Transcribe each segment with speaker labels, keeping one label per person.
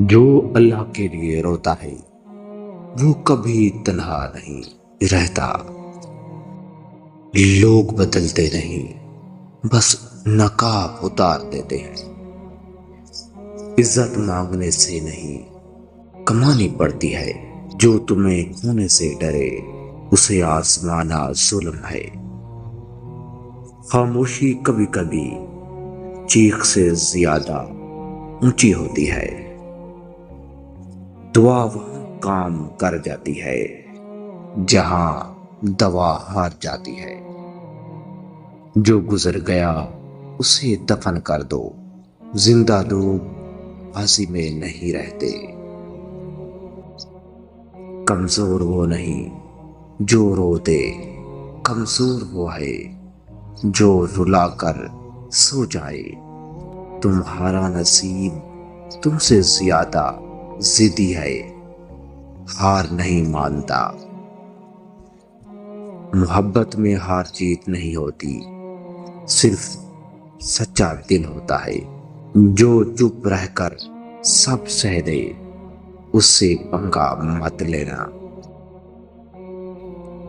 Speaker 1: जो अल्लाह के लिए रोता है वो कभी तन्हा नहीं रहता। लोग बदलते नहीं, बस नकाब उतार देते हैं। इज्जत मांगने से नहीं कमानी पड़ती है। जो तुम्हें खोने से डरे उसे आजमाना जुल्म है। खामोशी कभी कभी चीख से ज्यादा ऊंची होती है। दुआ वहां काम कर जाती है जहां दवा हार जाती है। जो गुजर गया उसे दफन कर दो, जिंदा लोग फांसी में नहीं रहते। कमजोर वो नहीं जो रो दे, कमजोर वो है जो रुलाकर सो जाए। तुम्हारा नसीब तुमसे ज्यादा जिद्दी है, हार नहीं मानता। मोहब्बत में हार जीत नहीं होती, सिर्फ सच्चा दिल होता है। जो चुप रहकर सब सह दे उससे पंगा मत लेना।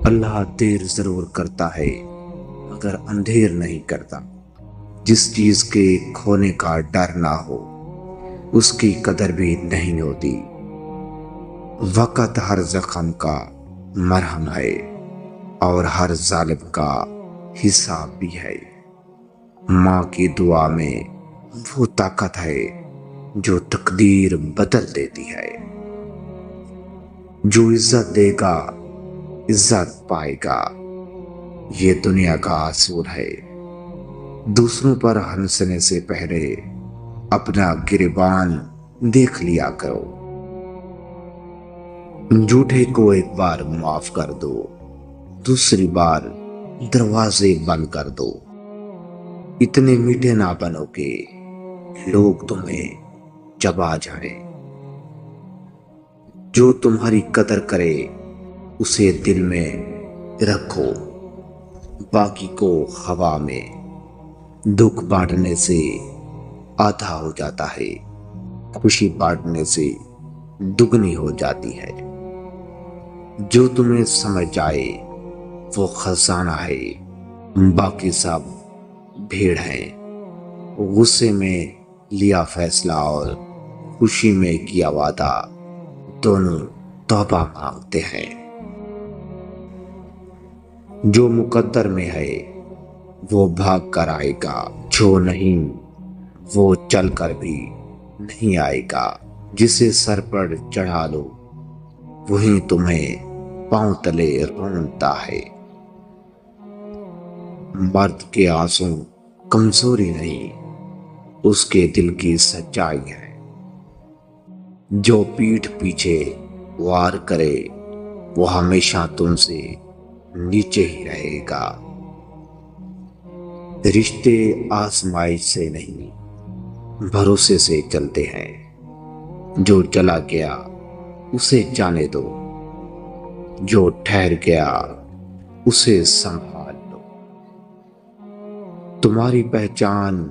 Speaker 1: अल्लाह देर जरूर करता है मगर अंधेर नहीं करता। जिस चीज के खोने का डर ना हो उसकी कदर भी नहीं होती। वक़्त हर जख्म का मरहम है और हर जालिम का हिसाब भी है। माँ की दुआ में वो ताकत है जो तकदीर बदल देती है। जो इज्जत देगा इज्जत पाएगा, ये दुनिया का असूल है। दूसरों पर हंसने से पहले अपना गिरबान देख लिया करो। झूठे को एक बार माफ कर दो, दूसरी बार दरवाजे बंद कर दो। इतने मीठे ना बनो कि लोग तुम्हें चबा जाए। जो तुम्हारी कदर करे उसे दिल में रखो, बाकी को हवा में। दुख बांटने से आधा हो जाता है, खुशी बांटने से दुगनी हो जाती है। जो तुम्हें समझ जाए वो खजाना है, बाकी सब भीड़ है। गुस्से में लिया फैसला और खुशी में किया वादा, दोनों तौबा मांगते हैं। जो मुकद्दर में है वो भाग कर आएगा, जो नहीं वो चल कर भी नहीं आएगा। जिसे सर पर चढ़ा लो वही तुम्हें पांव तले रोनता है। मर्द के आंसू कमजोरी नहीं, उसके दिल की सच्चाई है। जो पीठ पीछे वार करे वो हमेशा तुमसे नीचे ही रहेगा। रिश्ते आजमाइश से नहीं भरोसे से चलते हैं। जो चला गया उसे जाने दो, जो ठहर गया उसे संभाल लो। तुम्हारी पहचान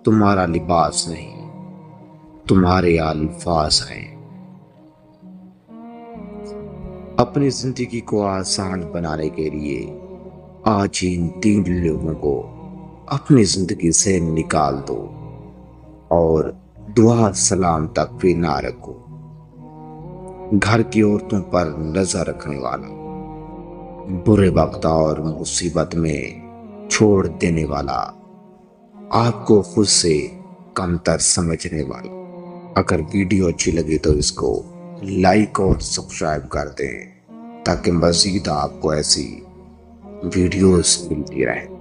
Speaker 1: तुम्हारा लिबास नहीं, तुम्हारे अल्फाज हैं। अपनी जिंदगी को आसान बनाने के लिए आज इन 3 लोगों को अपनी जिंदगी से निकाल दो और दुआ सलाम तक भी ना रखो। घर की औरतों पर नजर रखने वाला, बुरे वक्त और मुसीबत में छोड़ देने वाला, आपको खुद से कमतर समझने वाला। अगर वीडियो अच्छी लगी तो इसको लाइक और सब्सक्राइब कर दें ताकि मज़ीद आपको ऐसी वीडियोस मिलती रहें।